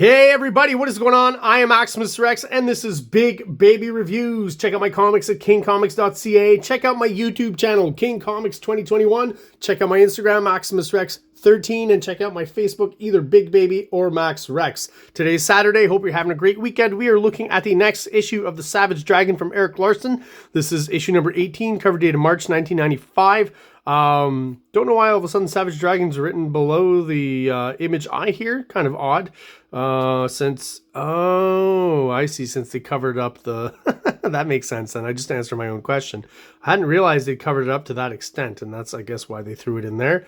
Hey everybody, what is going on? I am Maximus Rex and this is Big Baby Reviews. Check out my comics at KingComics.CA. Check out my YouTube channel, King Comics 2021. Check out my Instagram, Maximus Rex 13, and check out my Facebook, either Big Baby or Max Rex. Today's Saturday. Hope you're having a great weekend. We are looking at the next issue of The Savage Dragon from Erik Larsen. This is issue number 18, cover date of March 1995. Don't know why all of a sudden Savage Dragon's written below the image eye here. Kind of odd. Since they covered up the that makes sense then. I just answered my own question. I hadn't realized they covered it up to that extent, and that's, I guess, why they threw it in there.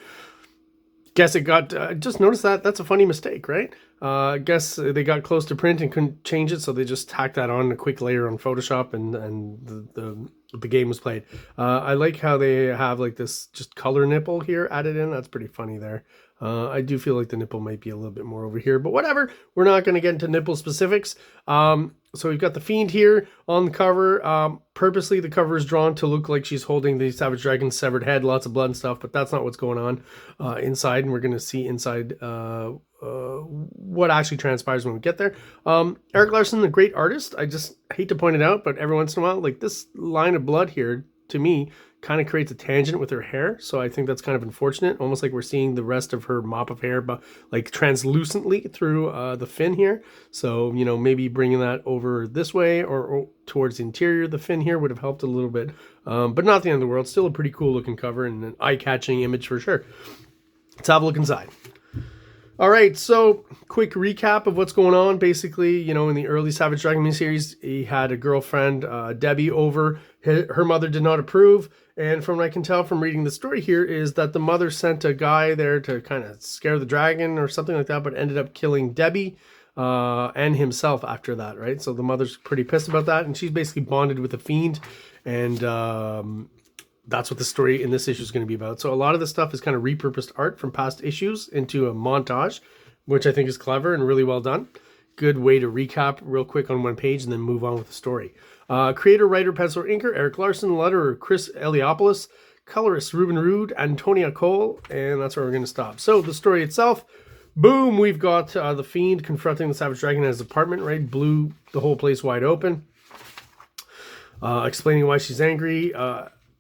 Guess it got, just noticed that. That's a funny mistake, right? I guess they got close to print and couldn't change it, so they just tacked that on a quick layer on Photoshop, and the game was played. I like how they have like this just color nipple here added in. That's pretty funny there. I do feel like the nipple might be a little bit more over here, but whatever. We're not going to get into nipple specifics. So we've got the Fiend here on the cover. Purposely, the cover is drawn to look like she's holding the Savage Dragon's severed head. Lots of blood and stuff, but that's not what's going on inside, and we're going to see inside what actually transpires when we get there. Erik Larsen, a great artist. I just hate to point it out, but every once in a while, like this line of blood here, to me, kind of creates a tangent with her hair. So I think that's kind of unfortunate. Almost like we're seeing the rest of her mop of hair, but like translucently through the fin here. So, you know, maybe bringing that over this way or towards the interior of the fin here would have helped a little bit. But not the end of the world. Still a pretty cool looking cover and an eye-catching image for sure. Let's have a look inside. All right, so quick recap of what's going on. Basically, you know, in the early Savage Dragon miniseries, he had a girlfriend, Debbie, over. Her mother did not approve. And from what I can tell from reading the story here is that the mother sent a guy there to kind of scare the dragon or something like that, but ended up killing Debbie and himself after that, right? So the mother's pretty pissed about that, and she's basically bonded with the Fiend, and that's what the story in this issue is going to be about. So a lot of this stuff is kind of repurposed art from past issues into a montage, which I think is clever and really well done. Good way to recap real quick on one page and then move on with the story. Creator, writer, penciler, inker, Erik Larsen. Letterer, Chris Eliopoulos. Colorist, Ruben Rude, Antonia Cole. And that's where we're going to stop. So the story itself, boom, we've got the Fiend confronting the Savage Dragon at his apartment, right? Blew the whole place wide open. Explaining why she's angry.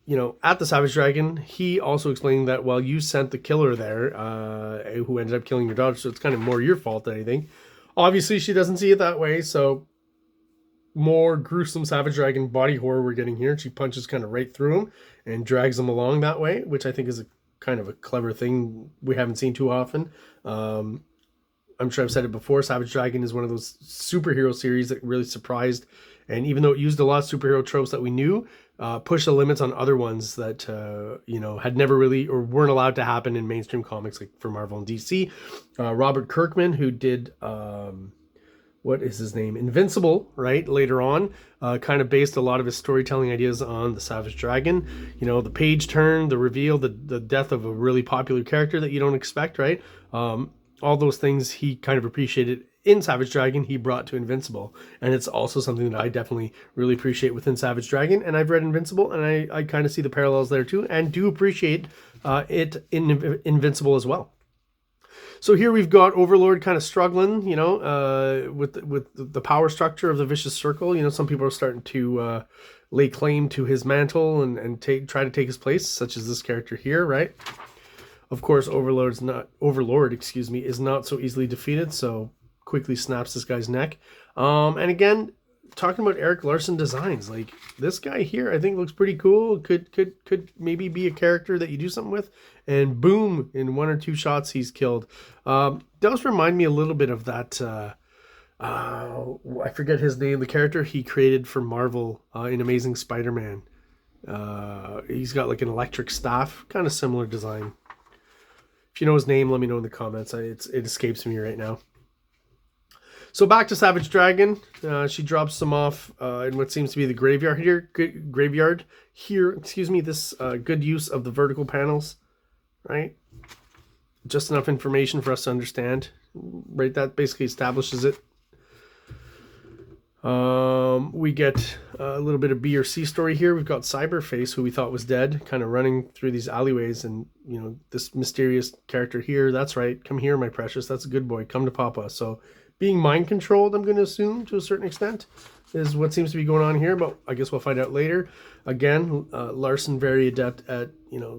You know, at the Savage Dragon, he also explained that, well, you sent the killer there, who ended up killing your daughter, so it's kind of more your fault than anything. Obviously, she doesn't see it that way, so more gruesome Savage Dragon body horror we're getting here. She punches kind of right through him and drags him along that way, which I think is a kind of a clever thing we haven't seen too often. I'm sure I've said it before, Savage Dragon is one of those superhero series that really surprised, and even though it used a lot of superhero tropes that we knew, pushed the limits on other ones that, you know, had never really or weren't allowed to happen in mainstream comics, like for Marvel and DC. Robert Kirkman, who did, what is his name? Invincible, right? Later on, kind of based a lot of his storytelling ideas on the Savage Dragon. You know, the page turn, the reveal, the death of a really popular character that you don't expect, right? All those things he kind of appreciated in Savage Dragon, he brought to Invincible. And it's also something that I definitely really appreciate within Savage Dragon. And I've read Invincible, and I kind of see the parallels there too, and do appreciate it in Invincible as well. So here we've got Overlord kind of struggling, you know, with the power structure of the Vicious Circle. You know, some people are starting to lay claim to his mantle and try to take his place, such as this character here, right? Of course, Overlord, is not so easily defeated, so quickly snaps this guy's neck. And again, talking about Erik Larsen designs, like this guy here, I think looks pretty cool. Could maybe be a character that you do something with, and boom, in one or two shots he's killed. Does remind me a little bit of that. I forget his name. The character he created for Marvel in Amazing Spider-Man. He's got like an electric staff, kind of similar design. If you know his name, let me know in the comments. It escapes me right now. So back to Savage Dragon. She drops them off in what seems to be the graveyard here. Excuse me. This good use of the vertical panels, right? Just enough information for us to understand, right? That basically establishes it. We get a little bit of B or C story here. We've got Cyberface, who we thought was dead, kind of running through these alleyways, and you know, this mysterious character here. That's right. Come here, my precious. That's a good boy. Come to Papa. So being mind controlled, I'm going to assume, to a certain extent, is what seems to be going on here, but I guess we'll find out later. Again, Larson very adept at,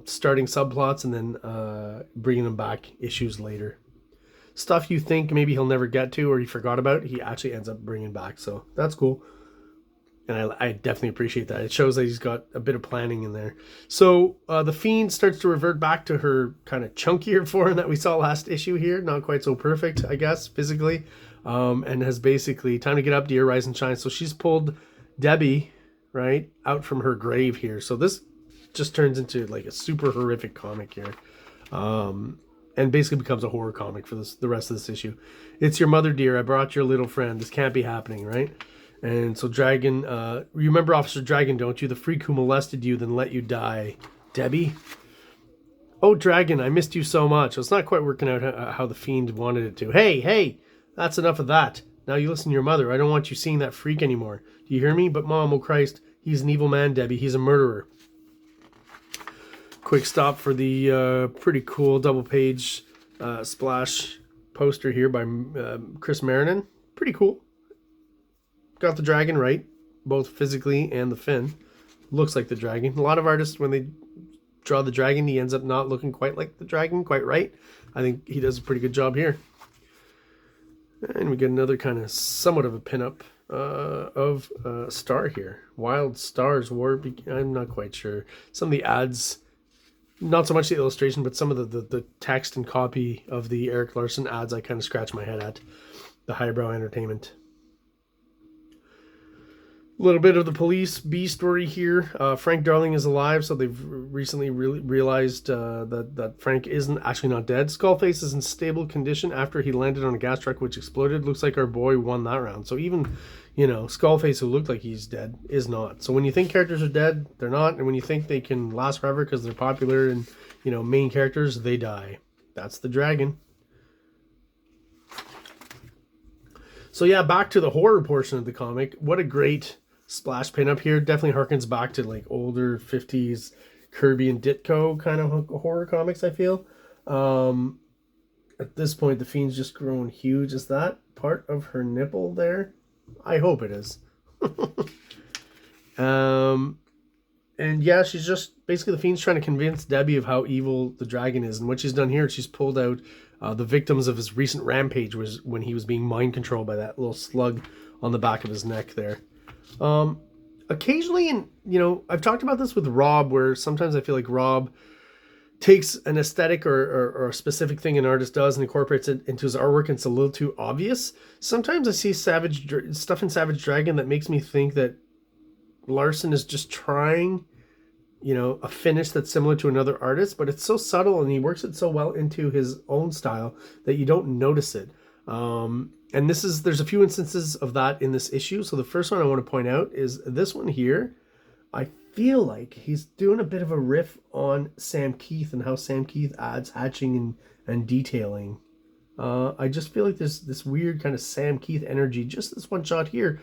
starting subplots and then bringing them back issues later. Stuff you think maybe he'll never get to or he forgot about, he actually ends up bringing back, so that's cool. And I definitely appreciate that. It shows that he's got a bit of planning in there. So the Fiend starts to revert back to her kind of chunkier form that we saw last issue here. Not quite so perfect, I guess, physically. And has basically time to get up, dear, rise and shine. So she's pulled Debbie, right, out from her grave here. So this just turns into like a super horrific comic here. And basically becomes a horror comic for the rest of this issue. It's your mother, dear. I brought your little friend. This can't be happening, right? And so Dragon, you remember Officer Dragon, don't you? The freak who molested you, then let you die. Debbie? Oh, Dragon, I missed you so much. It's not quite working out how the Fiend wanted it to. Hey, that's enough of that. Now you listen to your mother. I don't want you seeing that freak anymore. Do you hear me? But Mom, oh Christ, he's an evil man, Debbie. He's a murderer. Quick stop for the pretty cool double-page splash poster here by Chris Marinan. Pretty cool. Got the dragon right, both physically and the fin. Looks like the dragon. A lot of artists, when they draw the dragon, he ends up not looking quite like the dragon, quite right. I think he does a pretty good job here. And we get another kind of somewhat of a pinup of Star here. Wild Stars War. I'm not quite sure. Some of the ads, not so much the illustration, but some of the text and copy of the Erik Larsen ads, I kind of scratch my head at. The highbrow entertainment. A little bit of the police B story here. Frank Darling is alive, so they've recently realized that Frank isn't actually not dead. Skullface is in stable condition after he landed on a gas truck which exploded. Looks like our boy won that round. So even, Skullface, who looked like he's dead, is not. So when you think characters are dead, they're not. And when you think they can last forever because they're popular and, main characters, they die. That's the dragon. So yeah, back to the horror portion of the comic. What a great splash pinup here. Definitely harkens back to like older 50s Kirby and Ditko kind of horror comics, I feel. At this point, the Fiend's just grown huge. Is that part of her nipple there? I hope it is. And yeah, she's just basically, the Fiend's trying to convince Debbie of how evil the dragon is. And what she's done here, she's pulled out the victims of his recent rampage, was when he was being mind controlled by that little slug on the back of his neck there. Occasionally, and I've talked about this with Rob, where sometimes I feel like Rob takes an aesthetic or a specific thing an artist does and incorporates it into his artwork, and it's a little too obvious. Sometimes I see stuff in Savage Dragon that makes me think that Larson is just trying, a finish that's similar to another artist, but it's so subtle and he works it so well into his own style that you don't notice it. And there's a few instances of that in this issue. So the first one I want to point out is this one here. I feel like he's doing a bit of a riff on Sam Keith and how Sam Keith adds hatching and detailing. I just feel like there's this weird kind of Sam Keith energy, just this one shot here.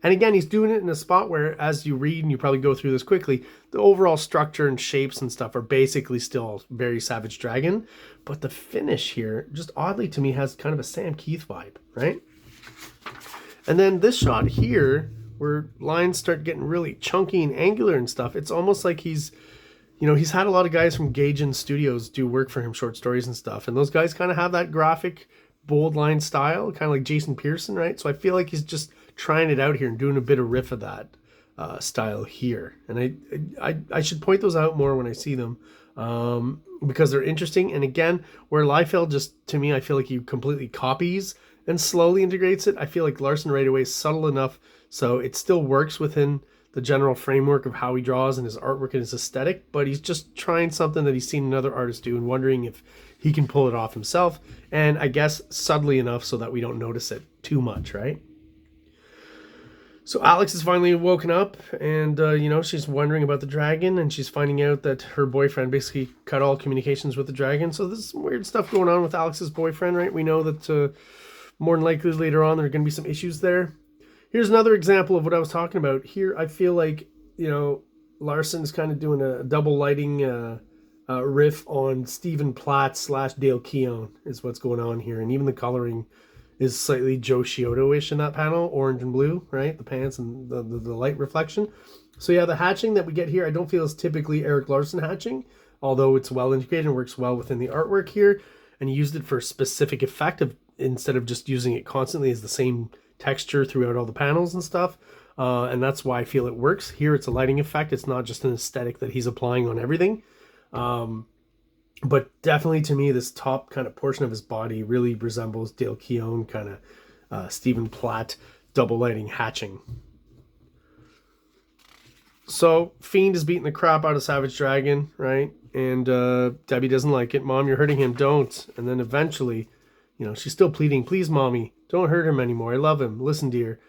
And again, he's doing it in a spot where, as you read, and you probably go through this quickly, the overall structure and shapes and stuff are basically still very Savage Dragon. But the finish here, just oddly to me, has kind of a Sam Keith vibe, right? And then this shot here, where lines start getting really chunky and angular and stuff, it's almost like he's had a lot of guys from Gaijin Studios do work for him, short stories and stuff. And those guys kind of have that graphic, bold line style, kind of like Jason Pearson, right? So I feel like he's just trying it out here and doing a bit of riff of that style here. And I should point those out more when I see them, because they're interesting. And again, where Liefeld just, to me, I feel like he completely copies and slowly integrates it. I feel like Larson right away is subtle enough so it still works within the general framework of how he draws and his artwork and his aesthetic, but he's just trying something that he's seen another artist do and wondering if he can pull it off himself. And I guess subtly enough so that we don't notice it too much, right? So Alex is finally woken up and, she's wondering about the dragon, and she's finding out that her boyfriend basically cut all communications with the dragon. So there's some weird stuff going on with Alex's boyfriend, right? We know that more than likely later on there are going to be some issues there. Here's another example of what I was talking about. Here I feel like, Larson's kind of doing a double lighting riff on Stephen Platt / Dale Keown is what's going on here. And even the coloring is slightly Joe Chiodo-ish in that panel, orange and blue, right? The pants and the light reflection. So yeah, the hatching that we get here, I don't feel is typically Erik Larsen hatching, although it's well integrated and works well within the artwork here. And he used it for a specific effect instead of just using it constantly as the same texture throughout all the panels and stuff. And that's why I feel it works. Here it's a lighting effect. It's not just an aesthetic that he's applying on everything. But definitely to me, this top kind of portion of his body really resembles Dale Keown, kind of Stephen Platt double lighting hatching. So Fiend is beating the crap out of Savage Dragon, right? And Debbie doesn't like it. Mom, you're hurting him. Don't. And then eventually, she's still pleading. Please, Mommy, don't hurt him anymore. I love him. Listen, dear.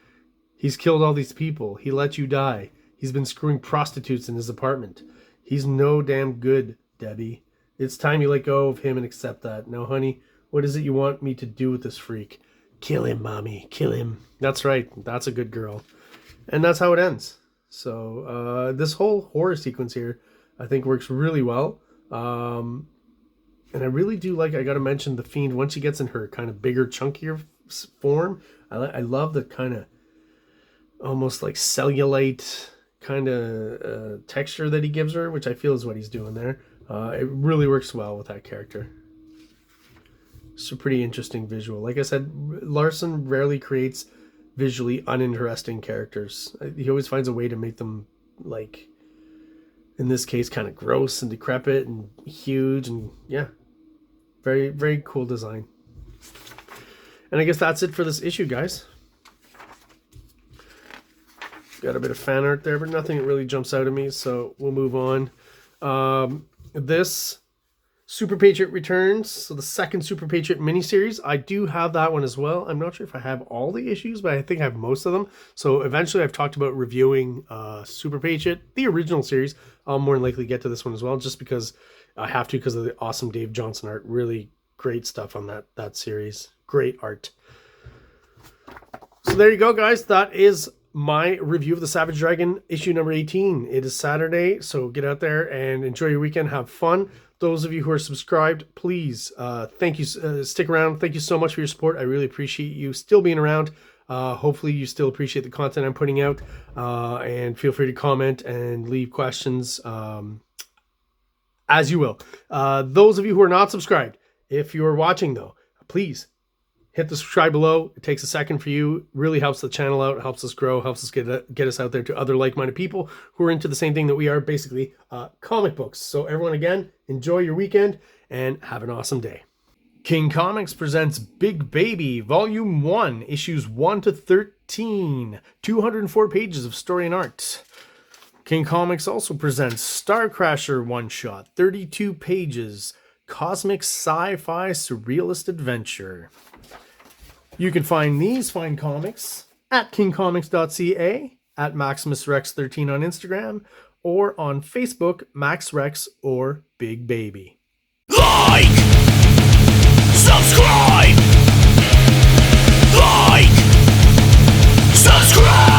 He's killed all these people. He let you die. He's been screwing prostitutes in his apartment. He's no damn good, Debbie. It's time you let go of him and accept that. Now, honey, what is it you want me to do with this freak? Kill him, Mommy. Kill him. That's right. That's a good girl. And that's how it ends. So this whole horror sequence here, I think works really well. And I really do I got to mention the Fiend, once she gets in her kind of bigger, chunkier form, I love the kind of almost like cellulite kind of texture that he gives her, which I feel is what he's doing there. It really works well with that character. It's a pretty interesting visual. Like I said, Larsen rarely creates visually uninteresting characters. He always finds a way to make them, like, in this case, kind of gross and decrepit and huge, and yeah, very, very cool design. And I guess that's it for this issue, guys. Got a bit of fan art there, but nothing that really jumps out at me, so we'll move on. This Super Patriot returns, so the second Super Patriot miniseries. I do have that one as well. I'm not sure if I have all the issues, but I think I have most of them. So eventually I've talked about reviewing Super Patriot, the original series. I'll more than likely get to this one as well, just because I have to, because of the awesome Dave Johnson art. Really great stuff on that series. Great art. So there you go, guys. That is my review of the Savage Dragon issue number 18. It is Saturday, so get out there and enjoy your weekend. Have fun. Those of you who are subscribed, please, thank you. Stick around. Thank you so much for your support. I really appreciate you still being around. Hopefully you still appreciate the content I'm putting out, and feel free to comment and leave questions as you will. Those of you who are not subscribed, if you're watching though, please hit the subscribe below. It takes a second for you. It really helps the channel out, helps us grow, helps us get us out there to other like-minded people who are into the same thing that we are, basically comic books. So everyone, again, enjoy your weekend and have an awesome day. King Comics presents Big Baby Volume 1, Issues 1 to 13, 204 pages of story and art. King Comics also presents Star Crasher one-shot, 32 pages, cosmic sci-fi surrealist adventure. You can find these fine comics at KingComics.CA, at MaximusRex13 on Instagram, or on Facebook, MaxRex or Big Baby. Like! Subscribe! Like! Subscribe!